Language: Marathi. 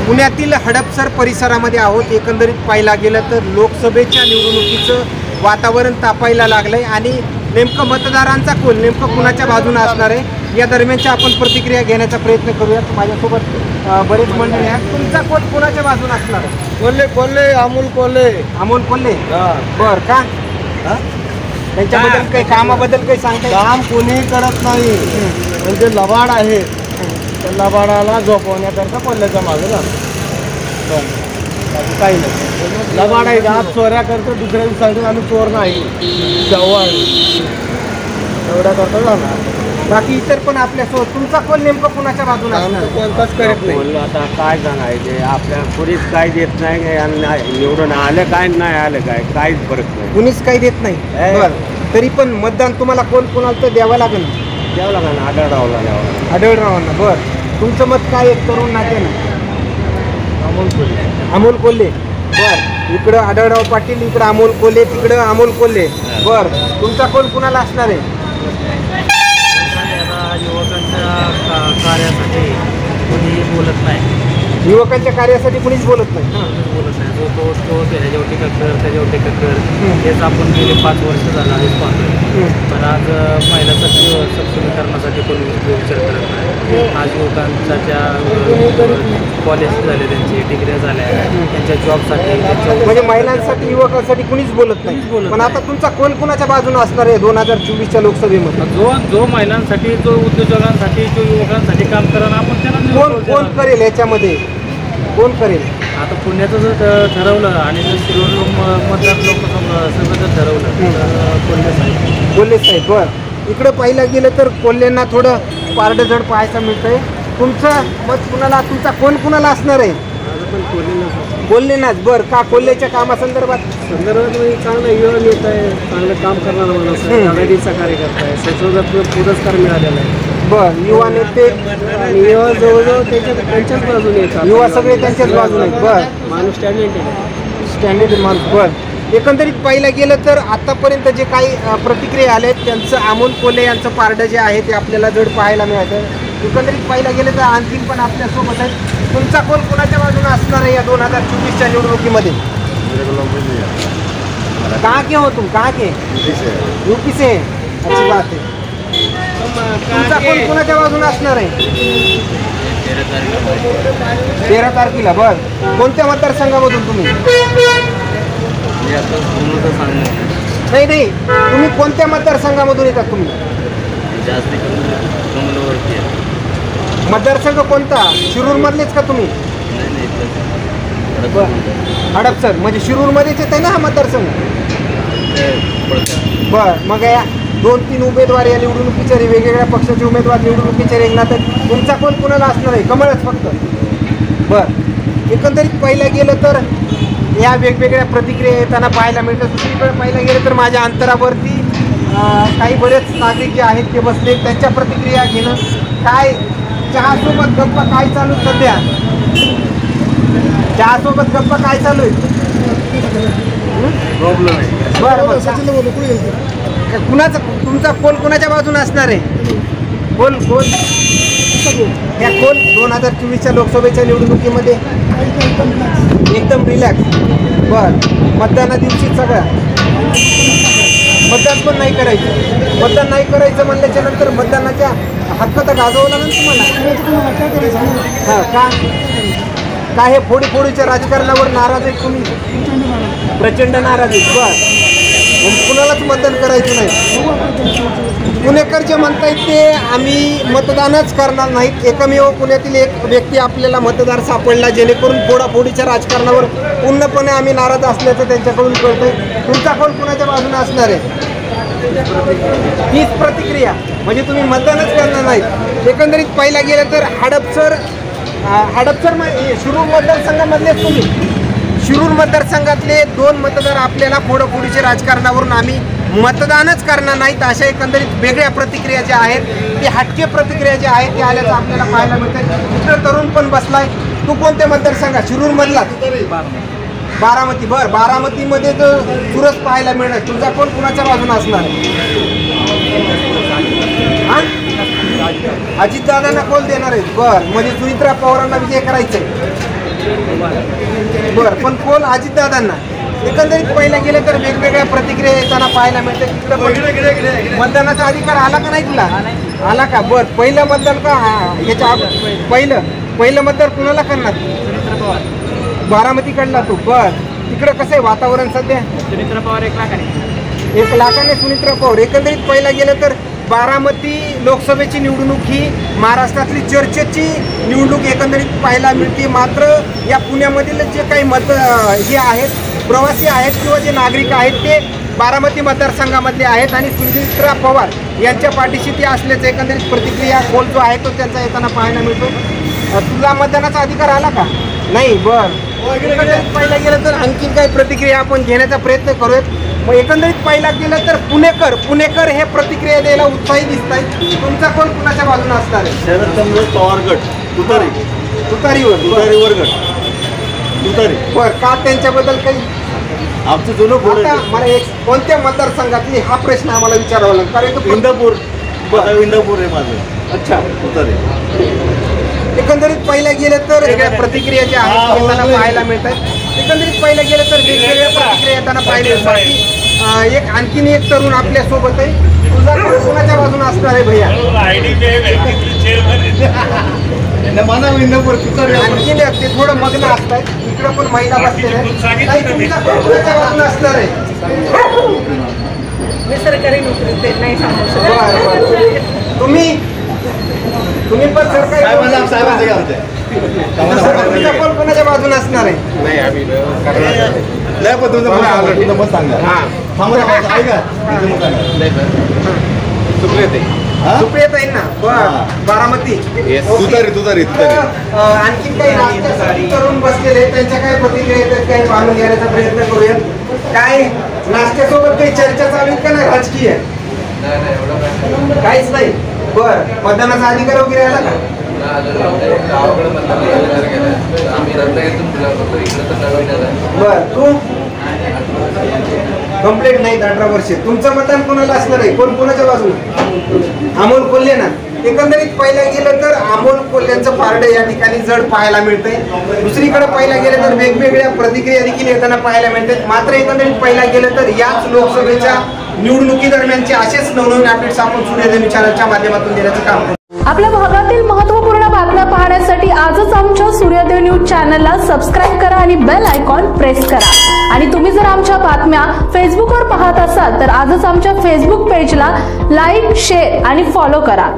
पुण्यातील हडपसर परिसरामध्ये आहोत. एकंदरीत पाहायला गेलं तर लोकसभेच्या निवडणुकीचं वातावरण तापायला लागलंय आणि नेमकं मतदारांचा कोल नेमकं कुणाच्या बाजूने असणार आहे या दरम्यानच्या आपण प्रतिक्रिया घेण्याचा प्रयत्न करूयात. माझ्यासोबत बरेच मंडळी आहेत. तुमचा कोल कुणाच्या बाजूने असणार आहे? कोल्हे अमोल कोल्हे. बर का? त्यांच्याबद्दल काही कामाबद्दल काही सांगता? काम कोणी करत नाही, म्हणजे लबाड आहे. त्या लबाडाला झोपवण्याकरता कोल्ह्याच्या मागे लागतो. काही नाही, लबाड आहे. आज चोऱ्या करतो, दुसऱ्या दिवशी सांगतो आम्ही चोर नाही, जवळ एवढ्या करता जाणार. बाकी इतर पण आपल्यासोबत तुमचा कोल नेमकं कुणाच्या बाजूने असणार? कोणताच करत नाही. आता काय सांगायचे, आपल्या पुरीच काय देत नाही आणि निवडून आलं काय नाही आलं काय काहीच फरक नाही, कुणीच काही देत नाही. बरं, तरी पण मतदान तुम्हाला कोणाला तर द्यावं लागेल. द्यावं लागेल आढळरावला द्यावं. आढळरावांना. बरं, तुमचं मत काय आहे तरुण नात्यानं? अमोल कोल्हे. बर, इकडं आढळराव पाटील, इकडं अमोल कोल्हे, तिकडं अमोल कोल्हे. बर, तुमचा कोल कुणाला असणार आहे? युवकांच्या कार्यासाठी कोणी बोलत नाही. युवकांच्या कार्यासाठी कुणीच बोलत नाही. बोलत नाही. तो त्याच्यावर टीका कर, त्याच्यावर टीका कर, हेच आपण गेले 5 वर्ष झालं आधीच पाहतोय. पण आज महिला सक्षमीकरणासाठी कोणी विचार करत नाही. आज युवकांच्या कॉलेज झाले, त्यांची डिग्र्या झाल्या, त्यांच्या जॉबसाठी म्हणजे महिलांसाठी युवकांसाठी कुणीच बोलत नाही. पण आता तुमचा कोल कुणाच्या बाजूने असणार आहे 2024च्या लोकसभेमध्ये? जो महिलांसाठी, जो उद्योजकांसाठी, जो युवकांसाठी काम करा, आपण त्यांना कोण करेल याच्यामध्ये? कोण करेल? आता पुण्याचं जर ठरवलं आणि जर शिरोळ मतदार लोक सगळं जर ठरवलं तर कोल्हे साहेब. बरं, इकडं पाहिलं गेलं तर कोल्हेंना थोडं पारडं जड पाहायचं मिळतंय. तुमचं मत कुणाला, तुमचा कोण कुणाला असणार आहे? कोल्हेनाच. बरं, का कोल्हेच्या कामासंदर्भात? चांगलं युवा नेता आहे, चांगलं काम करणारा माणूस आहे, आघाडीचा कार्यकर्ता आहे, संसदात पुरस्कार मिळालेला आहे. बरं, युवा नेते आणि युवा जवळजवळ त्यांच्याच बाजूने येतात. युवा सगळे त्यांच्याच बाजूने आहेत. बरं, माणूस स्टँडर्ड स्टँडर्ड माणूस. बरं, एकंदरीत पाहिलं गेलं तर आतापर्यंत जे काही प्रतिक्रिया आल्या आहेत त्यांचं अमोल कोल्हे यांचं पारडं जे आहे ते आपल्याला जड पाहायला मिळतं. एकंदरीत पाहिलं गेलं तर आणखीन पण आपल्यासोबत आहेत. तुमचा कोल कोणाच्या बाजूने असणार आहे या 2024च्या निवडणुकीमध्ये? कहाँ के हो तुम? कहाँ के? यूपी से. अच्छी बात है. तुमचा कोल कोणाच्या बाजूने असणार आहे? 13 तारखेला. बरं, कोणत्या मतदारसंघामधून तुम्ही? नाही, तुम्ही कोणत्या मतदारसंघामधून येतात तुम्ही? मतदारसंघ कोणता? शिरूर मधलेच का तुम्ही? हडपसर म्हणजे शिरूर मध्येच येत आहे ना हा मतदारसंघ? बर, मग या 2-3 उमेदवार या निवडणुकीच्या वेगवेगळ्या पक्षाचे उमेदवार निवडणुकीच्या रिंगणात आहेत. तुमचा कोण कुणाला असणार आहे? कमळच फक्त. बर, एकंदरीत पाहिलं गेलं तर या वेगवेगळ्या प्रतिक्रिया येताना पाहायला मिळतात. दुसरीकडे पाहायला गेलं तर माझ्या अंतरावरती काही बरेच नागरिक जे आहेत ते बसले, त्यांच्या प्रतिक्रिया घेणं. काय चहासोबत गप्पा काय चालू सध्या? चहासोबत गप्पा काय चालू आहे? बरं, कुणाचा तुमचा कोल कुणाच्या बाजूने असणार आहे? कोल या कोल 2024च्या लोकसभेच्या निवडणुकीमध्ये एकदम रिलॅक्स. बर, मतदाना दिवशी सगळं मतदान पण नाही करायचं. मतदान नाही करायचं म्हणल्याच्या नंतर मतदानाच्या हक्क तर गाजवला ना तुम्हाला. हां, काय हे फोडीच्या राजकारणावर नाराज आहेत तुम्ही? प्रचंड नाराज आहेत. बर, कुणालाच मतदान करायचं नाही. पुणेकर जे म्हणतायत ते आम्ही मतदानच करणार नाहीत. एकमेव पुण्यातील एक व्यक्ती आपल्याला मतदार सापडला जेणेकरून फोडाफोडीच्या राजकारणावर पूर्णपणे आम्ही नाराज असल्याचं त्यांच्याकडून कळतंय. तुमचा कोण कुणाच्या बाजूने असणार आहे? हीच प्रतिक्रिया, म्हणजे तुम्ही मतदानच करणार नाहीत. एकंदरीत पाहिला गेलं तर हडपसर शिरूर मतदारसंघामधलेच तुम्ही. शिरूर मतदारसंघातले 2 मतदार आपल्याला फोडाफोडीच्या राजकारणावरून आम्ही मतदानच करणार नाहीत अशा एकंदरीत वेगळ्या प्रतिक्रिया ज्या आहेत ते हटके प्रतिक्रिया ज्या आहेत ते आल्याचं आपल्याला पाहायला मिळतं. इतर तरुण पण बसलाय. तू कोणत्या मतदारसंघात? शिरूर मधला? बारामती. बरं, बारामतीमध्ये जर चुरस पाहायला मिळणार, तुझा कोण कुणाच्या बाजूने असणार? अजितदादांना कोल देणार आहेत. बरं, म्हणजे सुनित्रा पवारांना विजय करायचंय. बर, पण कोण अजितदादांना एकंदरीत पहिला गेलं तर वेगवेगळ्या प्रतिक्रिया येताना पाहायला मिळते. मतदानाचा अधिकार आला का नाही तुला? आला का? बर, पहिलं मतदान का ह्याच्या पहिलं मतदान कुणाला करणार? बारामतीकडला तू. बर, तिकडं कसं आहे वातावरण सध्या? सुनित्रा पवार 1 लाखाने. 1 लाखाने सुनित्रा पवार. एकंदरीत पहिला गेलं तर बारामती लोकसभेची निवडणूक ही महाराष्ट्रातली चर्चेची निवडणूक एकंदरीत पाहायला मिळते. मात्र या पुण्यामधील जे काही हे आहेत, प्रवासी आहेत किंवा जे नागरिक आहेत ते बारामती मतदारसंघामधले आहेत आणि सुनित्रा पवार यांच्या पाठीशी ते असल्याचं एकंदरीत प्रतिक्रिया कोल जो आहे तो त्यांचा येताना पाहायला मिळतो. तुला मतदानाचा अधिकार आला का? नाही. बर, एकंदरीत पहिला गेलं तर आणखीन काही प्रतिक्रिया आपण घेण्याचा प्रयत्न करूयात. मग एकंदरीत पहिला गेलं तर पुणेकर हे प्रतिक्रिया द्यायला उत्साही दिसत आहेत. तुमचा कोण कुणाच्या बाजूने असणार आहे? शरदचंद्र पवार गट तुतारीवर गट. बर, का त्यांच्याबद्दल काही? आमचं जुनं आता मला एक कोणत्या मतदारसंघातली हा प्रश्न आम्हाला विचारावा लागेल, कारण तो इंदापूर आहे माझं. अच्छा. तुतारी. एकंदरीत पहिला गेलं तर वेगळ्या प्रतिक्रिया ज्या आहेत येताना पाहायला मिळतात. एकंदरीत पहिलं गेलं तर वेगवेगळ्या प्रतिक्रिया येताना पाहायला मिळतात. एक आणखीन एक तरुण आपल्या सोबत आहे. तुझा कोणाच्या बाजूने असणार आहे भैया? आणखीन एक ते थोडं मग्न असतात. इकडं पण महिला बसलेल्या आहेत. तुमचा कोणाच्या बाजूने असणार आहे? मी सरकारी नोकरी नाही सांगू शकत. तुम्ही पण सरकारी तुमचा कोण कोणाच्या बाजूने असणार आहे? सुप्रियाताईंना बारामती. तुतारी. आणखी काही नाश्त्यासाठी तरुण बसलेले त्यांच्या काय प्रतिक्रिया येतात काही जाणून घेण्याचा प्रयत्न करूयात. काय नाश्त्यासोबत काही चर्चा चालू आहे का नाही राजकीय? काहीच नाही. बर, मतदानाचा अधिकार वगैरे आला का? बर, तू कंप्लेंट नाही 18 वर्षे. तुमचं मतदान कोणाला असणार आहे? कोण कोणाच्या बाजूने? अमोल कोल्हे ना. एकंदरीत पहिला गेलं तर अमोल कोल्ह्यांचं पारडं या ठिकाणी जड पाहायला मिळतंय. दुसरीकडे पहिला गेलं तर वेगवेगळ्या प्रतिक्रिया देखील येताना पाहायला मिळतात. मात्र एकंदरीत पहिला गेलं तर याच लोकसभेच्या निवडणुकीदरम्यानचे असेच नवनवीन अपडेट्स आपण सूर्यधनी चॅनलच्या माध्यमातून देण्याचं काम करतो. आपल्या भागातील महत्त्वपूर्ण बातम्या पाहण्यासाठी आजच आमच्या सूर्योदय न्यूज चॅनलला सबस्क्राईब करा आणि बेल आयकॉन प्रेस करा. आणि तुम्ही जर आमच्या बातम्या फेसबुकवर पाहत असाल तर आजच आमच्या फेसबुक पेजला लाईक, शेअर आणि फॉलो करा.